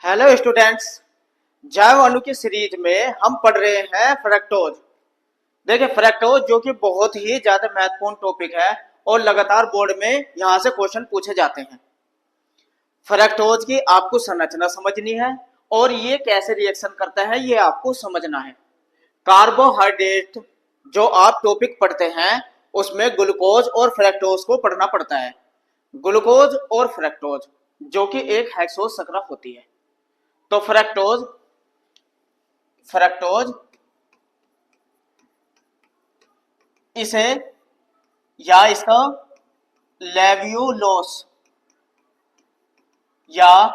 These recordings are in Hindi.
Hello students. जैव अणु की सीरीज में हम पढ़ रहे हैं फ्रक्टोज। देखिए फ्रक्टोज जो कि बहुत ही ज्यादा महत्वपूर्ण टॉपिक है और लगातार बोर्ड में यहां से क्वेश्चन पूछे जाते हैं। फ्रक्टोज की आपको संरचना समझनी है और ये कैसे रिएक्शन करता है ये आपको समझना है। कार्बोहाइड्रेट जो आप टॉपिक पढ़ते हैं उसमें ग्लूकोज और फ्रक्टोज को पढ़ना पड़ता है। ग्लूकोज और फ्रक्टोज जो कि एक हेक्सोज शर्करा होती है। तो फ्रक्टोज फ्रक्टोज इसे या इसका लेव्युलोस या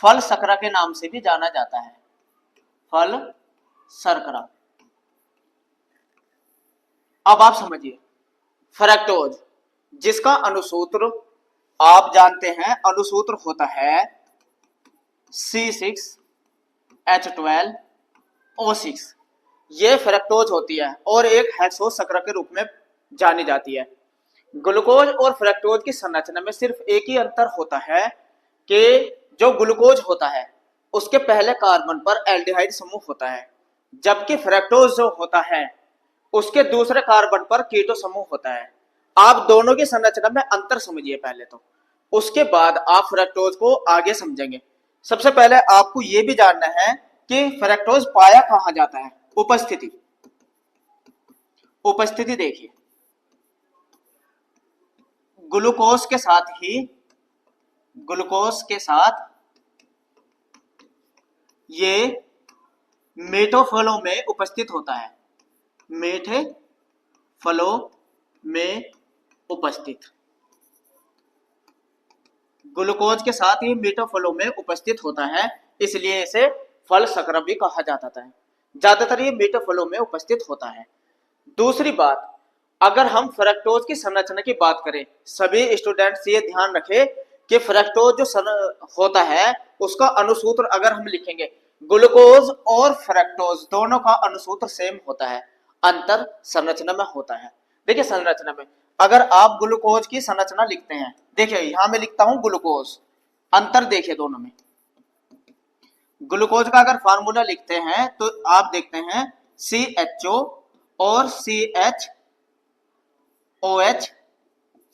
फल शर्करा के नाम से भी जाना जाता है। फल शर्करा। अब आप समझिए फ्रक्टोज जिसका अनुसूत्र आप जानते हैं, अनुसूत्र होता है C6H12O6। ये फ्रक्टोज होती है और एक हेक्सोज शर्करा के रूप में जानी जाती है। ग्लूकोज और फ्रक्टोज की संरचना में सिर्फ एक ही अंतर होता है कि जो ग्लूकोज होता है उसके पहले कार्बन पर एल्डिहाइड समूह होता है, जबकि फ्रक्टोज जो होता है उसके दूसरे कार्बन पर कीटो समूह होता है। आप दोनों की संरचना में अंतर समझिए पहले तो, उसके बाद आप फ्रक्टोज को आगे समझेंगे। सबसे पहले आपको यह भी जानना है कि फ्रक्टोज पाया कहां जाता है। उपस्थिति उपस्थिति देखिए, ग्लूकोज के साथ ये मीठे फलों में उपस्थित होता है। मीठे फलों में उपस्थित, ग्लूकोज के साथ ही मीठे फलों में उपस्थित होता है, इसलिए इसे फल शर्करा भी कहा जाता है। ज्यादातर ये मीठे फलों में उपस्थित होता है। दूसरी बात, अगर हम फ्रक्टोज की संरचना की बात करें, सभी स्टूडेंट्स ये ध्यान रखें कि फ्रक्टोज जो होता है उसका अनुसूत्र अगर हम लिखेंगे, ग्लूकोज और फ्रक्टोज दोनों का अनुसूत्र सेम होता है, अंतर संरचना में होता है। देखिए संरचना में अगर आप ग्लूकोज की संरचना लिखते हैं, देखिए यहां मैं लिखता हूं ग्लूकोज, अंतर देखिए दोनों में। ग्लूकोज का अगर फार्मूला लिखते हैं तो आप देखते हैं CHO और CHOH,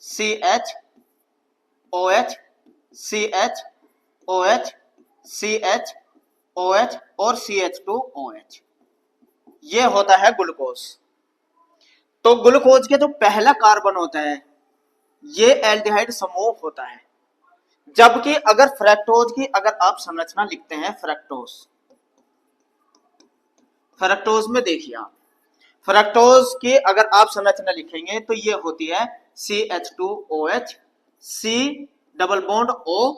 CHOH, CHOH, CHOH और CH2OH, ये होता है ग्लूकोज। तो ग्लूकोज के जो पहला कार्बन होता है ये एल्डिहाइड समूह होता है, जबकि अगर फ्रक्टोज की अगर आप संरचना लिखते हैं, फ्रक्टोज में देखिए आप, फ्रक्टोज की अगर आप संरचना लिखेंगे तो ये होती है CH2OH, C double bond O,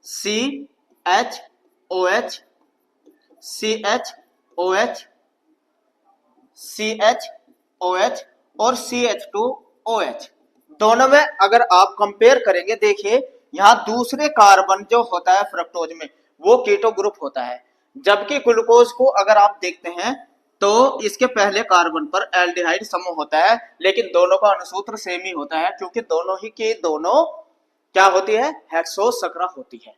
CHOH, CHOH, CHOH और CH2OH। दोनों में अगर आप कंपेयर करेंगे, देखिए यहां दूसरे कार्बन जो होता है फ्रक्टोज में वो कीटो ग्रुप होता है, जबकि ग्लूकोज को अगर आप देखते हैं तो इसके पहले कार्बन पर एल्डिहाइड समूह होता है, लेकिन दोनों का अनुसूत्र सेम ही होता है क्योंकि दोनों ही की दोनों क्या होती है, हेक्सोज शर्करा होती है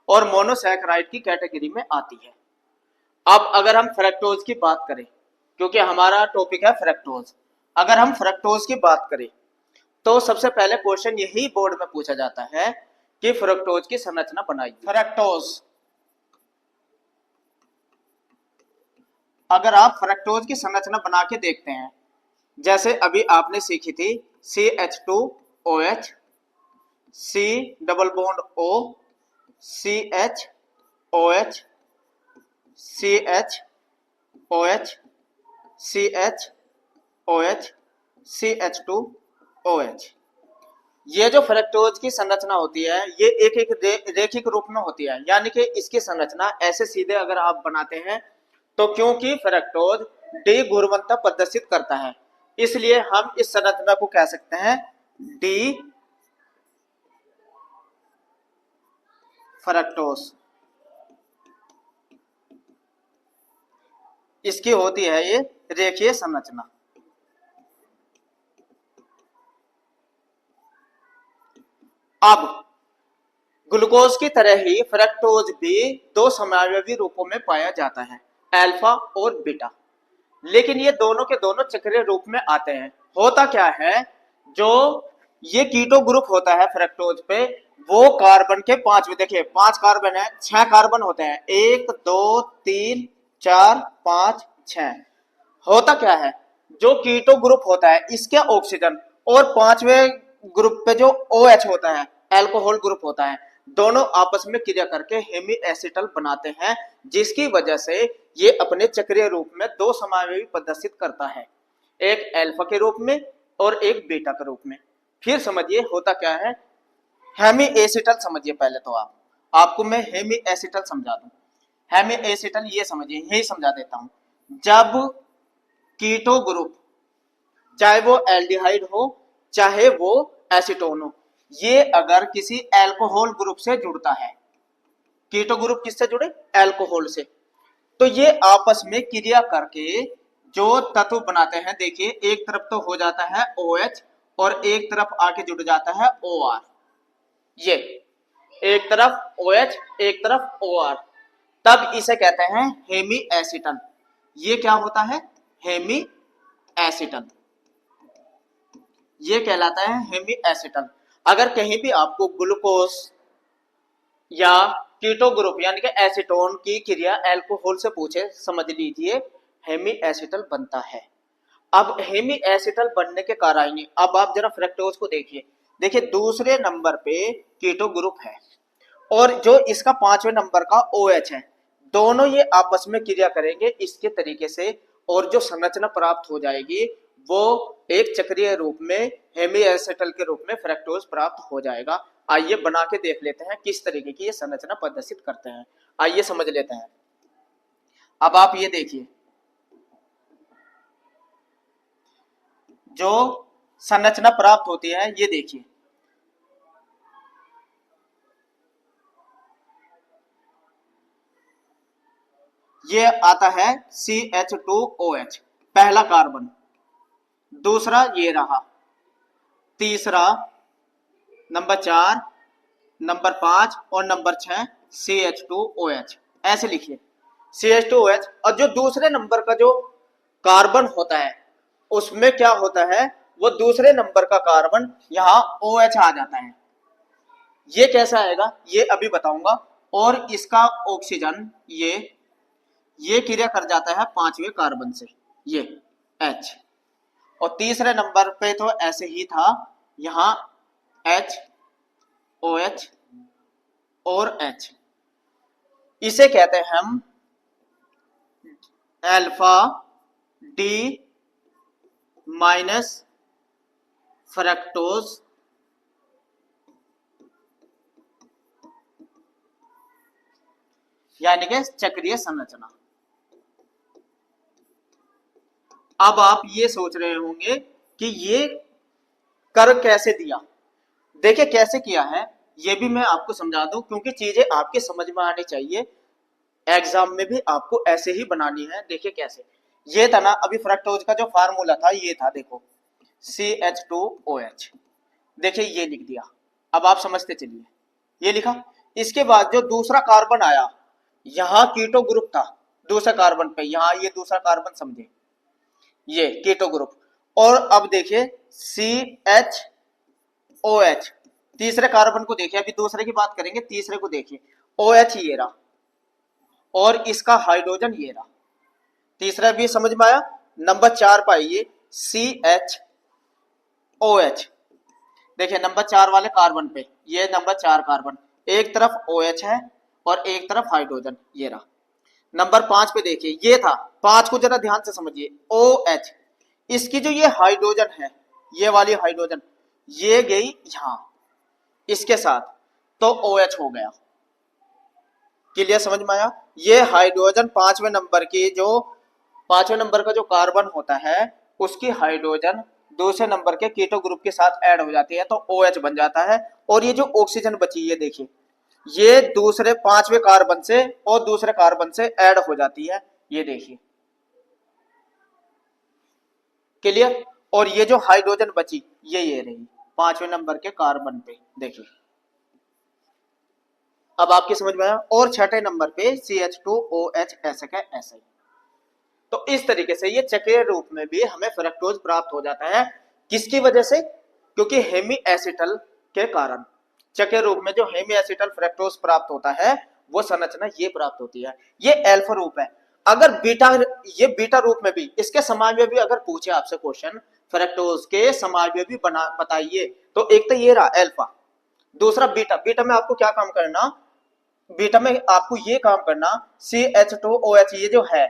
और मोनोसैकेराइड की कैटेगरी में आती है। अब अगर हम फ्रक्टोज की बात करें, क्योंकि हमारा टॉपिक है फ्रक्टोज, अगर हम फ्रक्टोज की बात करें तो सबसे पहले क्वेश्चन यही बोर्ड में पूछा जाता है कि फ्रक्टोज की संरचना बनाइए। फ्रक्टोज, अगर आप फ्रक्टोज की संरचना बना के देखते हैं, जैसे अभी आपने सीखी थी CH2OH, C double bond O, CHOH, CHOH, CHOH, CH2OH। ये जो फ्रक्टोज की संरचना होती है ये एक एक रेखिक रूप में होती है, यानी कि इसकी संरचना ऐसे सीधे अगर आप बनाते हैं तो क्योंकि फ्रक्टोज डी घूर्णनता प्रदर्शित करता है, इसलिए हम इस संरचना को कह सकते हैं डी फ्रक्टोज। इसकी होती है ये रेखीय संरचना। अब ग्लूकोज की तरह ही फ्रक्टोज भी दो समावयवी रूपों में पाया जाता है, अल्फा और बीटा। लेकिन ये दोनों के दोनों चक्रीय रूप में आते हैं। होता क्या है, जो ये कीटो ग्रुप होता है फ्रक्टोज पे, वो कार्बन के पांच में, देखिए 5 कार्बन है, 6 कार्बन होते हैं, 1 2 3 4 5 6। होता क्या है, जो कीटो ग्रुप होता है इसके ऑक्सीजन और पांचवें ग्रुप पे जो OH होता है, अल्कोहल ग्रुप होता है, दोनों आपस में क्रिया करके हेमी एसिटल बनाते हैं, जिसकी वजह से ये अपने चक्रीय रूप में दो समावयवी प्रदर्शित करता है, एक अल्फा के रूप में और एक बीटा के रूप में। फिर समझिए होता क्या है, हेमी एसिटल समझिए। पहले तो आपको मैं हेमी एसिटल समझा दूं। हेमी एसिटल ये समझिए, यही समझा देता हूं। जब कीटो ग्रुप, चाहे वो एल्डिहाइड हो चाहे वो एसीटोन हो, ये अगर किसी अल्कोहल ग्रुप से जुड़ता है, कीटो ग्रुप किससे जुड़े, अल्कोहल से, तो ये आपस में क्रिया करके जो तत्व बनाते हैं, देखिए एक तरफ तो हो जाता है OH और एक तरफ आके जुड़ जाता है OR। ये एक तरफ OH एक तरफ OR, तब इसे कहते हैं हेमी एसिटल। ये क्या होता है, हेमी एसिटल, ये कहलाता है हेमी एसिटल। अगर कहीं भी आपको ग्लूकोज या कीटो ग्रुप यानी कि एसीटोन की क्रिया अल्कोहल से पूछे, समझ लीजिए हेमी एसिटल बनता है। अब हेमी एसिटल बनने के कारण, अब आप जरा फ्रक्टोज को देखिए, देखिए दूसरे नंबर पे कीटो ग्रुप है और जो इसका 5वें नंबर का OH है, दोनों ये आपस में क्रिया करेंगे इसके तरीके से, और जो संरचना प्राप्त हो जाएगी वो एक चक्रीय रूप में हेमी एसिटल के रूप में फ्रक्टोज प्राप्त हो जाएगा। आइए बना के देख लेते हैं किस तरीके की ये संरचना प्रदर्शित करते हैं, आइए समझ लेते हैं। अब आप ये देखिए, जो संरचना प्राप्त होती है ये देखिए, ये आता है CH2OH, पहला कार्बन, दूसरा ये रहा, तीसरा, नंबर 4, नंबर 5 और नंबर 6 CH2OH, ऐसे लिखिए CH2OH। और जो दूसरे नंबर का जो कार्बन होता है उसमें क्या होता है, वो दूसरे नंबर का कार्बन यहाँ OH आ जाता है। ये कैसा आएगा ये अभी बताऊंगा। और इसका ऑक्सीजन ये क्रिया कर जाता है 5वें कार्बन से, ये H। और तीसरे नंबर पे तो ऐसे ही था, यहाँ H OH और H, इसे कहते हैं हम अल्फा डी माइनस फ्रक्टोज यानी कि चक्रीय संरचना। अब आप ये सोच रहे होंगे कि ये कर कैसे दिया, देखिए कैसे किया है ये भी मैं आपको समझा दूं, क्योंकि चीजें आपके समझ में आनी चाहिए, एग्जाम में भी आपको ऐसे ही बनानी है। देखिए कैसे, ये था ना अभी फ्रक्टोज का जो फार्मूला था, ये था देखो CH2OH, देखिए ये लिख दिया। अब आप समझते चलिए, ये लिखा, इसके बाद जो दूसरा कार्बन आया, यहां कीटो ग्रुप था दूसरे कार्बन पे, यहां ये दूसरा कार्बन समझे, ये कीटो ग्रुप। और अब देखिए CHOH, तीसरे कार्बन को देखिए, अभी दूसरे की बात करेंगे, तीसरे को देखिए OH ये रहा और इसका हाइड्रोजन ये रहा, तीसरा भी समझ में आया। नंबर 4 पाइए CHOH, देखिए नंबर 4 वाले कार्बन पे, ये नंबर 4 कार्बन, एक तरफ OH है और एक तरफ हाइड्रोजन ये रहा। नंबर 5 पे देखिए, ये था, 5 को जरा ध्यान से समझिए, OH, इसकी जो ये हाइड्रोजन है, ये वाली हाइड्रोजन, ये गई यहां इसके साथ, तो OH हो गया। क्लियर, समझ में आया। ये हाइड्रोजन 5वें नंबर की, जो 5वें नंबर का जो कार्बन होता है उसकी हाइड्रोजन दूसरे नंबर के कीटो ग्रुप के साथ ऐड हो जाती है, तो OH बन जाता है। और ये जो ऑक्सीजन बची है देखिए, ये दूसरे 5वें कार्बन से और दूसरे कार्बन से ऐड हो जाती है, ये देखिए क्लियर। और ये जो हाइड्रोजन बची ये रही 5वें नंबर के कार्बन पे, देखिए अब आपकी समझ में आया। और छठे नंबर पे CH2OH ऐसे का ऐसे ही। तो इस तरीके से ये चक्रीय रूप में भी हमें फ्रक्टोज प्राप्त हो जाता है। किसकी वजह से? क्योंकि हेमी एसिटल के कारण चक्रीय रूप में जो हेमी एसिटल फ्रक्टोज प्राप्त होता है वो संरचना ये प्राप्त होती है। ये अल्फा रूप है। अगर बीटा, ये बीटा रूप में भी, इसके समावयवी भी अगर पूछे आपसे क्वेश्चन फ्रक्टोज के समावयवी बना बताइए, तो एक तो ये रहा अल्फा, दूसरा बीटा। बीटा में आपको क्या काम करना, बीटा में आपको ये काम करना CH2OH ये जो है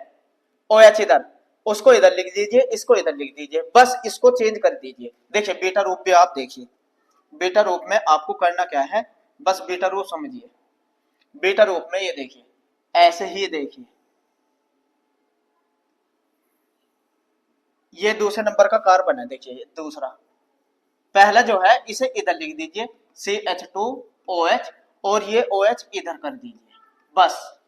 OH इधर, उसको इधर लिख दीजिए, इसको इधर लिख दीजिए, बस इसको चेंज कर दीजिए। देखिए बीटा रूप पे आप देखिए, बीटा रूप में आपको करना क्या है, बस बीटा रूप समझिए। बीटा रूप में ये देखिए, ऐसे ही देखिए, ये दूसरे नंबर का कार्बन है, देखिए दूसरा। पहला जो है इसे इधर लिख दीजिए CH2OH, और ये OH इधर कर दीजिए, बस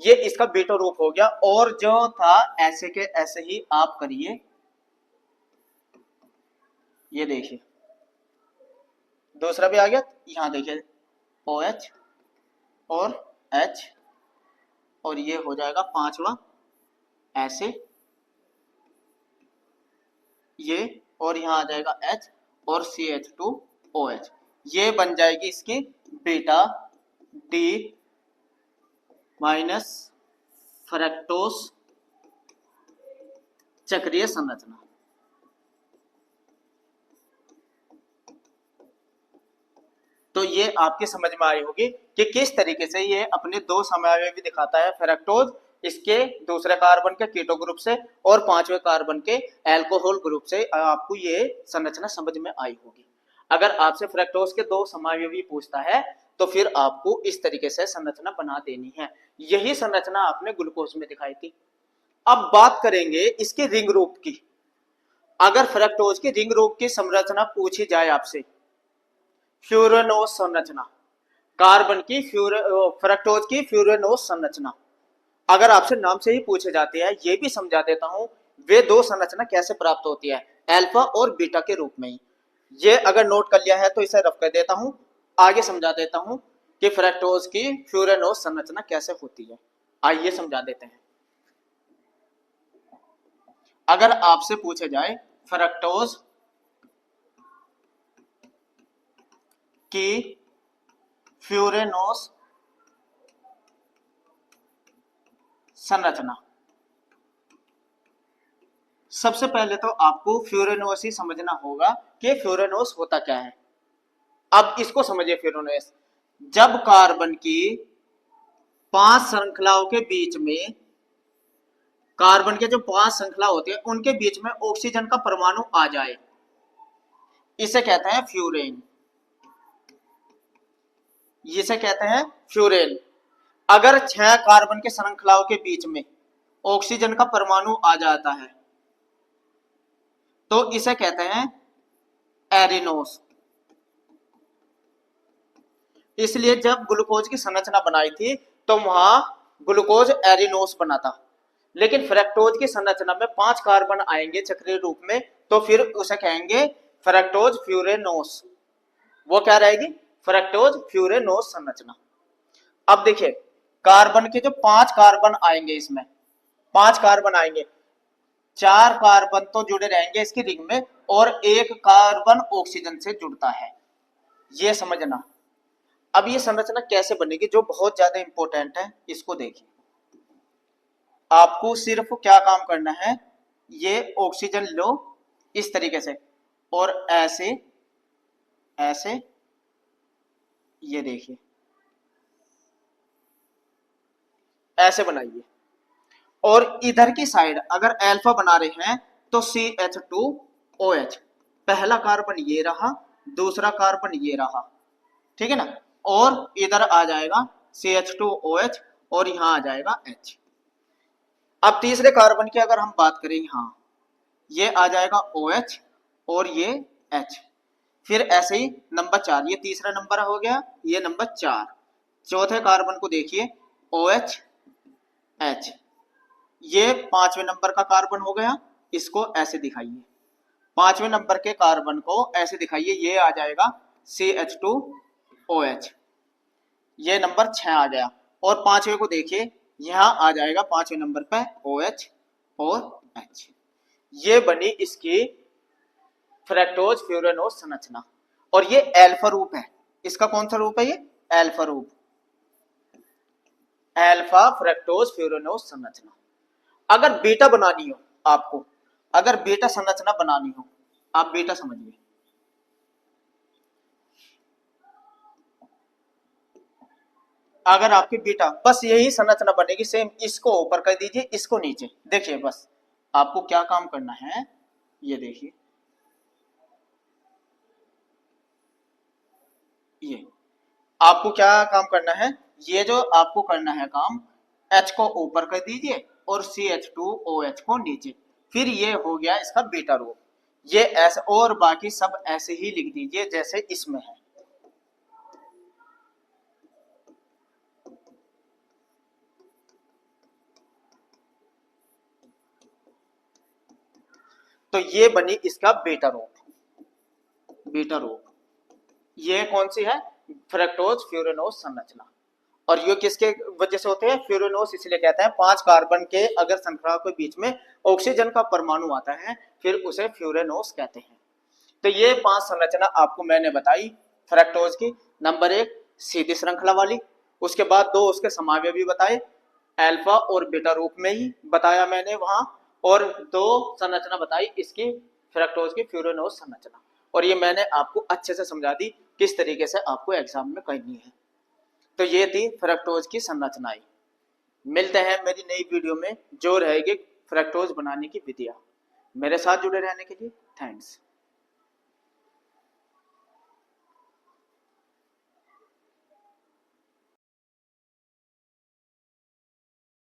ये इसका बीटा रूप हो गया। और जो था ऐसे के ऐसे ही आप करिए। ये देखिए दूसरा भी आ गया, यहां देखिए OH और H, और ये हो जाएगा पांचवा ऐसे, ये, और यहां आ जाएगा H और CH2OH। ये बन जाएगी इसकी बीटा डी माइनस फ्रक्टोज चक्रीय संरचना। तो ये आपके समझ में आई होगी कि किस तरीके से ये अपने दो समावयवी दिखाता है फ्रक्टोज, इसके दूसरे कार्बन के कीटो ग्रुप से और पांचवें कार्बन के अल्कोहल ग्रुप से। आपको ये संरचना समझ में आई होगी। अगर आपसे फ्रक्टोज के दो समावयवी पूछता है तो फिर आपको इस तरीके से संरचना बना देनी है। यही संरचना आपने ग्लूकोज में दिखाई थी। अब बात करेंगे इसके रिंग रूप की। अगर फ्रक्टोज की रिंग रूप की संरचना पूछी जाए आपसे, फ्यूरेनोस संरचना, कार्बन की फ्रक्टोज की फ्यूरेनोस संरचना, अगर आपसे नाम से ही पूछे जाते हैं, ये भी समझा देता हूं वे दो संरचना कैसे प्राप्त होती है, अल्फा और बीटा के रूप में ही। ये अगर नोट कर लिया है तो इसे रफ कर देता हूं, आगे समझा देता हूं कि फ्रक्टोज की फ्यूरेनोस संरचना कैसे होती है। आइए समझा देते हैं। अगर आपसे पूछे जाए फ्रक्टोज की फ्यूरेनोस संरचना, सबसे पहले तो आपको फ्यूरेनोस ही समझना होगा कि फ्यूरेनोस होता क्या है। अब इसको समझिए। फ्यूरेनोस, जब कार्बन की 5 श्रृंखलाओं के बीच में, कार्बन के जो 5 श्रृंखला होती है उनके बीच में ऑक्सीजन का परमाणु आ जाए, इसे कहते हैं फ्यूरेन। इसे कहते हैं फ्यूरेन। अगर 6 कार्बन के श्रृंखलाओं के बीच में ऑक्सीजन का परमाणु आ जाता है तो इसे कहते हैं एरिनोस। इसलिए जब ग्लूकोज की संरचना बनाई थी तो वहां ग्लूकोज एरिनोस बना था। लेकिन फ्रक्टोज की संरचना में 5 कार्बन आएंगे चक्रीय रूप में, तो फिर उसे कहेंगे फ्रक्टोज फ्यूरेनोस। वो क्या रहेगी? फ्रक्टोज फ्यूरेनोस संरचना। अब देखिए कार्बन के जो 5 कार्बन आएंगे, इसमें 5 कार्बन आएंगे, 4 कार्बन तो जुड़े रहेंगे इसकी रिंग में और 1 कार्बन ऑक्सीजन से जुड़ता है, ये समझना। अब ये संरचना कैसे बनेगी जो बहुत ज्यादा इंपॉर्टेंट है, इसको देखिए। आपको सिर्फ क्या काम करना है, ये ऑक्सीजन लो इस तरीके से और ऐसे ऐसे, ये देखिए ऐसे बनाइए। और इधर की साइड अगर अल्फा बना रहे हैं तो CH2OH, पहला कार्बन ये रहा, दूसरा कार्बन ये रहा, ठीक है ना। और इधर आ जाएगा CH2OH और यहां आ जाएगा H। अब तीसरे कार्बन की अगर हम बात करें, यहां ये आ जाएगा OH और ये H। फिर ऐसे ही नंबर 4, ये तीसरा नंबर हो गया, ये नंबर 4। चौथे कार्बन को देखिए OH H, ये 5वें नंबर का कार्बन हो गया, इसको ऐसे दिखाइए। 5वें नंबर के कार्बन को ऐसे दिखाइए, ये आ जाएगा CH2OH। ये नंबर 6 आ गया। और पांचवे को देखिए, यहां आ जाएगा पांचवें नंबर पे OH और H। ये बनी इसकी फ्रक्टोज फ्यूरेनोज संरचना। और ये एल्फा रूप है। इसका कौन सा रूप है? ये एल्फा रूप, एल्फा फ्रक्टोज फ्यूरेनोज संरचना। अगर बीटा बनानी हो आपको, अगर बीटा संरचना बनानी हो, आप बीटा समझिए। अगर आपकी बीटा, बस यही संरचना बनेगी सेम, इसको ऊपर कर दीजिए, इसको नीचे। देखिए बस आपको क्या काम करना है, ये देखिए, ये आपको क्या काम करना है, ये जो आपको करना है काम, H को ऊपर कर दीजिए और CH2OH को नीचे। फिर ये हो गया इसका बीटा रूप। ये ऐसे, और बाकी सब ऐसे ही लिख दीजिए जैसे इसमें है। तो ये बनी इसका बीटा रूप, बीटा रूप। ये कौन सी है? फ्रक्टोज फ्यूरेनोज संरचना। और ये किसके वजह से होते हैं? फ्यूरेनोज इसलिए कहते हैं, 5 कार्बन के अगर श्रृंखला के बीच में ऑक्सीजन का परमाणु आता है फिर उसे फ्यूरेनोज कहते हैं। तो ये 5 संरचना आपको मैंने बताई फ्रक्टोज की। नंबर 1 सीधी श्रृंखला वाली, उसके बाद 2 उसके समावयवी बताए, अल्फा और बीटा रूप में ही बताया मैंने वहां, और 2 संरचना बताई इसकी फ्रक्टोज की फ्यूरेनोज संरचना। और ये मैंने आपको अच्छे से समझा दी किस तरीके से आपको एग्जाम में करनी है। तो ये थी फ्रक्टोज की संरचनाएं। मिलते हैं मेरी नई वीडियो में जो रहेगी फ्रक्टोज बनाने की विधियां। मेरे साथ जुड़े रहने के लिए थैंक्स।